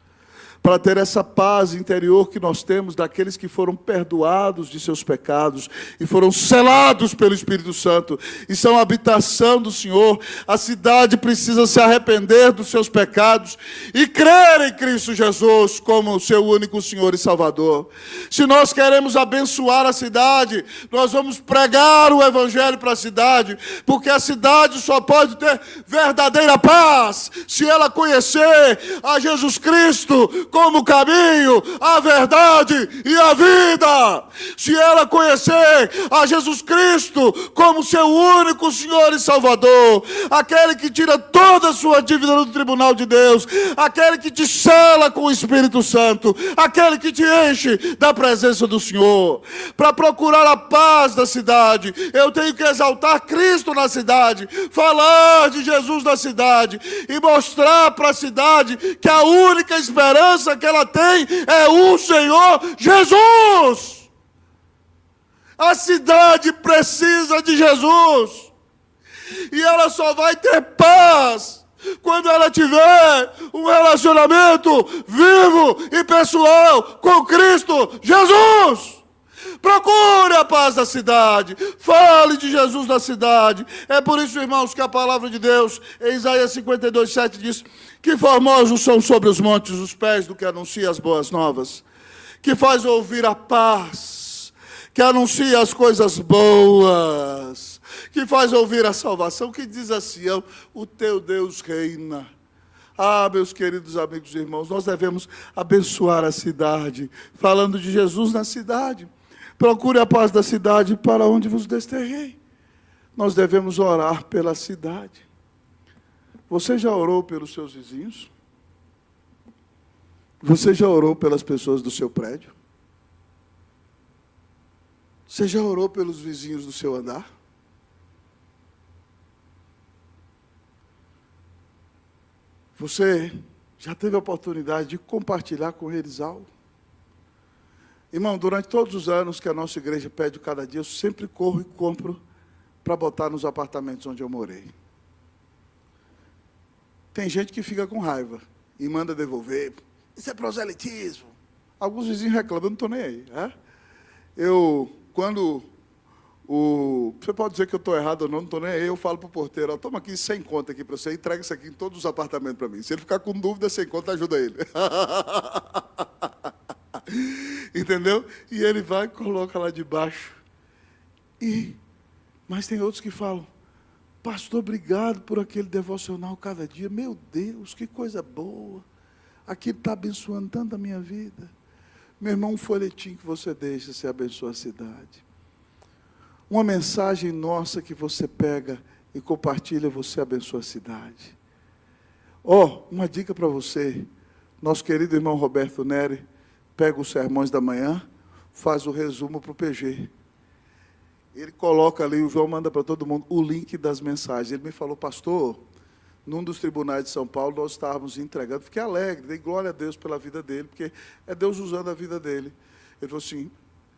Para ter essa paz interior que nós temos daqueles que foram perdoados de seus pecados e foram selados pelo Espírito Santo e são a habitação do Senhor, a cidade precisa se arrepender dos seus pecados e crer em Cristo Jesus como seu único Senhor e Salvador. Se nós queremos abençoar a cidade, nós vamos pregar o Evangelho para a cidade, porque a cidade só pode ter verdadeira paz se ela conhecer a Jesus Cristo como o caminho, a verdade e a vida. Se ela conhecer a Jesus Cristo como seu único Senhor e Salvador, aquele que tira toda a sua dívida no tribunal de Deus, aquele que te sela com o Espírito Santo, aquele que te enche da presença do Senhor. Para procurar a paz da cidade, eu tenho que exaltar Cristo na cidade, falar de Jesus na cidade e mostrar para a cidade que a única esperança que ela tem é o Senhor Jesus. A cidade precisa de Jesus, e ela só vai ter paz quando ela tiver um relacionamento vivo e pessoal com Cristo Jesus. Procure a paz da cidade, fale de Jesus na cidade. É por isso, irmãos, que a palavra de Deus, em Isaías 52:7, diz: que formosos são sobre os montes os pés do que anuncia as boas novas, que faz ouvir a paz, que anuncia as coisas boas, que faz ouvir a salvação, que diz a Sião: o teu Deus reina. Ah, meus queridos amigos e irmãos, nós devemos abençoar a cidade, falando de Jesus na cidade. Procure a paz da cidade para onde vos desterrei. Nós devemos orar pela cidade. Você já orou pelos seus vizinhos? Você já orou pelas pessoas do seu prédio? Você já orou pelos vizinhos do seu andar? Você já teve a oportunidade de compartilhar com eles algo? Irmão, durante todos os anos que a nossa igreja pede cada dia, eu sempre corro e compro para botar nos apartamentos onde eu morei. Tem gente que fica com raiva e manda devolver. Isso é proselitismo. Alguns vizinhos reclamam, eu não estou nem aí. Você pode dizer que eu estou errado ou não estou nem aí, eu falo para o porteiro, ó, toma aqui 100 conto aqui para você, entrega isso aqui em todos os apartamentos para mim. Se ele ficar com dúvida, 100 conto, ajuda ele. Entendeu? E ele vai e coloca lá debaixo. Mas tem outros que falam, pastor, obrigado por aquele devocional cada dia. Meu Deus, que coisa boa. Aquilo está abençoando tanto a minha vida. Meu irmão, um folhetim que você deixa, você abençoa a cidade. Uma mensagem nossa que você pega e compartilha, você abençoa a cidade. Uma dica para você. Nosso querido irmão Roberto Neri pega os sermões da manhã, faz o resumo para o PG. Ele coloca ali, o João manda para todo mundo, o link das mensagens. Ele me falou, pastor, num dos tribunais de São Paulo, nós estávamos entregando, fiquei alegre, dei glória a Deus pela vida dele, porque é Deus usando a vida dele. Ele falou assim,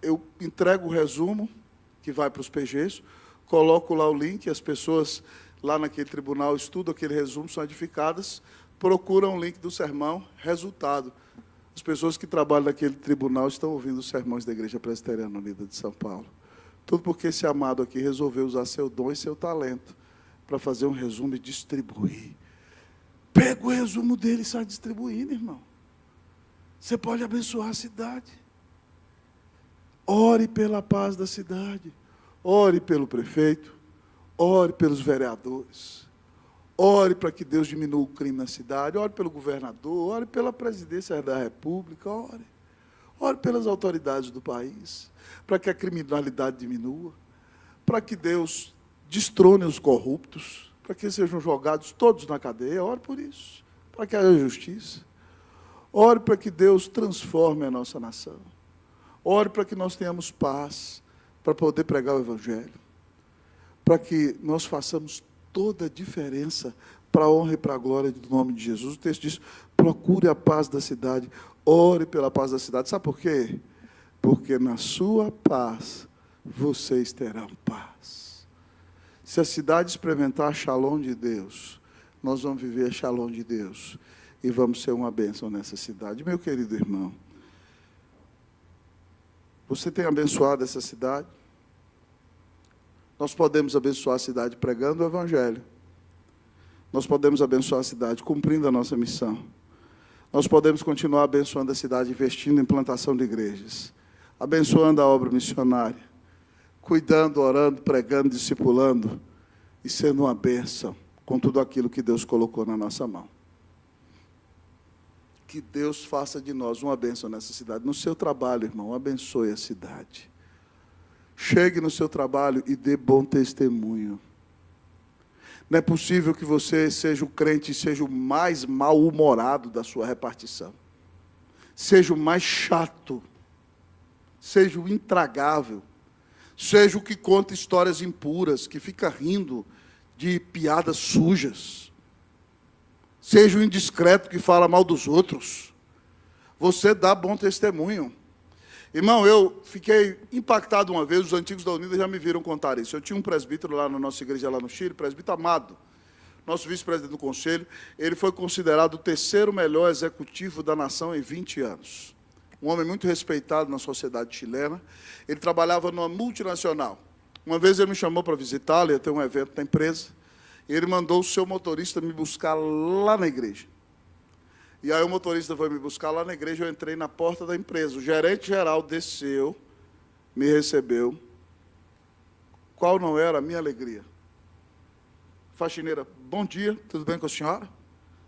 eu entrego o resumo, que vai para os PGs, coloco lá o link, as pessoas lá naquele tribunal estudam aquele resumo, são edificadas, procuram o link do sermão, resultado. As pessoas que trabalham naquele tribunal estão ouvindo os sermões da Igreja Presbiteriana Unida de São Paulo. Tudo porque esse amado aqui resolveu usar seu dom e seu talento para fazer um resumo e distribuir. Pega o resumo dele e sai distribuindo, irmão. Você pode abençoar a cidade. Ore pela paz da cidade. Ore pelo prefeito. Ore pelos vereadores. Ore para que Deus diminua o crime na cidade. Ore pelo governador. Ore pela presidência da República. Ore. Ore pelas autoridades do país. Para que a criminalidade diminua. Para que Deus destrone os corruptos. Para que sejam jogados todos na cadeia. Ore por isso. Para que haja justiça. Ore para que Deus transforme a nossa nação. Ore para que nós tenhamos paz, para poder pregar o Evangelho, para que nós façamos toda a diferença para a honra e para a glória do nome de Jesus. O texto diz, procure a paz da cidade, ore pela paz da cidade. Sabe por quê? Porque na sua paz, vocês terão paz. Se a cidade experimentar a shalom de Deus, nós vamos viver a shalom de Deus, e vamos ser uma bênção nessa cidade. Meu querido irmão, você tem abençoado essa cidade? Nós podemos abençoar a cidade pregando o Evangelho. Nós podemos abençoar a cidade cumprindo a nossa missão. Nós podemos continuar abençoando a cidade, investindo em plantação de igrejas, abençoando a obra missionária, cuidando, orando, pregando, discipulando e sendo uma bênção com tudo aquilo que Deus colocou na nossa mão. Que Deus faça de nós uma bênção nessa cidade. No seu trabalho, irmão, abençoe a cidade. Chegue no seu trabalho e dê bom testemunho. Não é possível que você seja o crente e seja o mais mal-humorado da sua repartição. Seja o mais chato. Seja o intragável. Seja o que conta histórias impuras, que fica rindo de piadas sujas. Seja o indiscreto que fala mal dos outros. Você dá bom testemunho. Irmão, eu fiquei impactado uma vez, os antigos da Unida já me viram contar isso. Eu tinha um presbítero lá na nossa igreja, lá no Chile, presbítero Amado, nosso vice-presidente do conselho. Ele foi considerado o terceiro melhor executivo da nação em 20 anos. Um homem muito respeitado na sociedade chilena. Ele trabalhava numa multinacional. Uma vez ele me chamou para visitá-lo, ia ter um evento da empresa. E ele mandou o seu motorista me buscar lá na igreja. E aí o motorista foi me buscar lá na igreja, eu entrei na porta da empresa. O gerente geral desceu, me recebeu. Qual não era a minha alegria? Faxineira, bom dia, tudo bem com a senhora?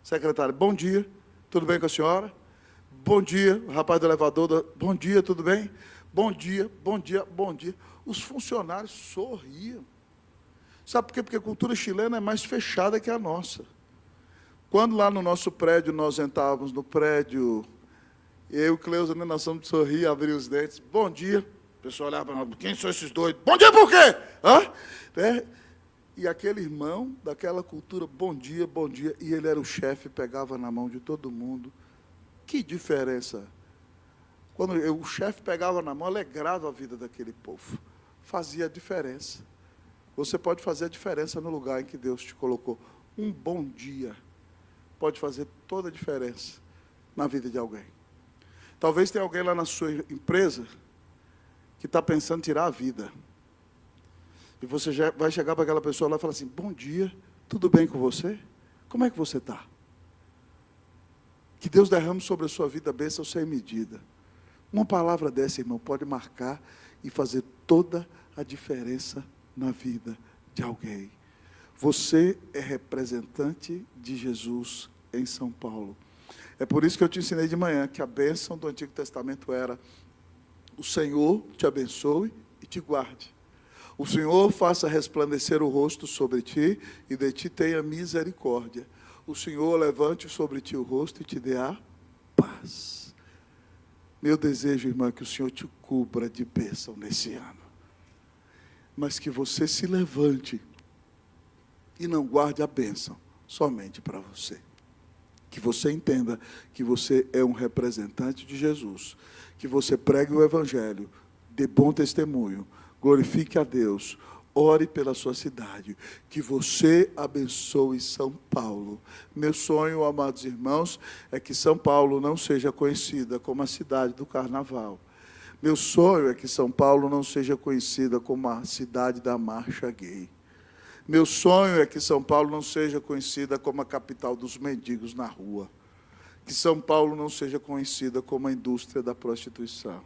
Secretária, bom dia, tudo bem com a senhora? Bom dia, o rapaz do elevador, bom dia, tudo bem? Bom dia, bom dia, bom dia. Os funcionários sorriam. Sabe por quê? Porque a cultura chilena é mais fechada que a nossa. Quando lá no nosso prédio, nós entrávamos no prédio, eu e o Cleusa, nós somos de sorrir, abrir os dentes. Bom dia. O pessoal olhava para nós, quem são esses dois? Bom dia por quê? E aquele irmão daquela cultura, bom dia, e ele era o chefe, pegava na mão de todo mundo. Que diferença! Quando o chefe pegava na mão, alegrava a vida daquele povo. Fazia a diferença. Você pode fazer a diferença no lugar em que Deus te colocou. Um bom dia pode fazer toda a diferença na vida de alguém. Talvez tenha alguém lá na sua empresa que está pensando em tirar a vida. E você já vai chegar para aquela pessoa lá e falar assim, bom dia, tudo bem com você? Como é que você está? Que Deus derrame sobre a sua vida bênção sem medida. Uma palavra dessa, irmão, pode marcar e fazer toda a diferença na vida de alguém. Você é representante de Jesus em São Paulo. É por isso que eu te ensinei de manhã que a bênção do Antigo Testamento era: o Senhor te abençoe e te guarde. O Senhor faça resplandecer o rosto sobre ti e de ti tenha misericórdia. O Senhor levante sobre ti o rosto e te dê a paz. Meu desejo, irmã, é que o Senhor te cubra de bênção nesse ano. Mas que você se levante e não guarde a bênção somente para você. Que você entenda que você é um representante de Jesus. Que você pregue o Evangelho, dê bom testemunho, glorifique a Deus, ore pela sua cidade, que você abençoe São Paulo. Meu sonho, amados irmãos, é que São Paulo não seja conhecida como a cidade do carnaval. Meu sonho é que São Paulo não seja conhecida como a cidade da marcha gay. Meu sonho é que São Paulo não seja conhecida como a capital dos mendigos na rua. Que São Paulo não seja conhecida como a indústria da prostituição.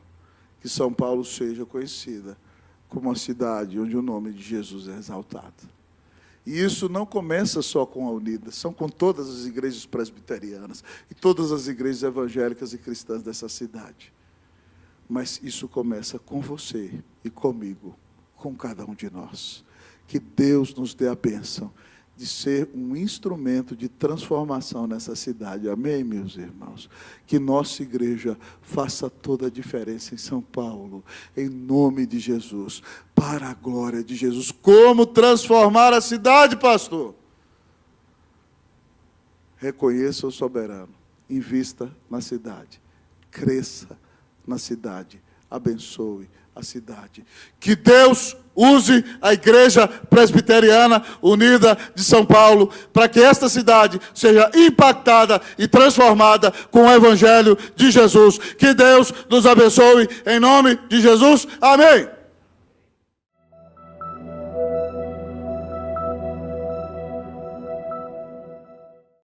Que São Paulo seja conhecida como uma cidade onde o nome de Jesus é exaltado. E isso não começa só com a Unida, são com todas as igrejas presbiterianas e todas as igrejas evangélicas e cristãs dessa cidade. Mas isso começa com você e comigo, com cada um de nós. Que Deus nos dê a bênção de ser um instrumento de transformação nessa cidade. Amém, meus irmãos? Que nossa igreja faça toda a diferença em São Paulo, em nome de Jesus, para a glória de Jesus. Como transformar a cidade, pastor? Reconheça o soberano, invista na cidade, cresça na cidade, abençoe a cidade. Que Deus use a Igreja Presbiteriana Unida de São Paulo para que esta cidade seja impactada e transformada com o Evangelho de Jesus. Que Deus nos abençoe em nome de Jesus. Amém.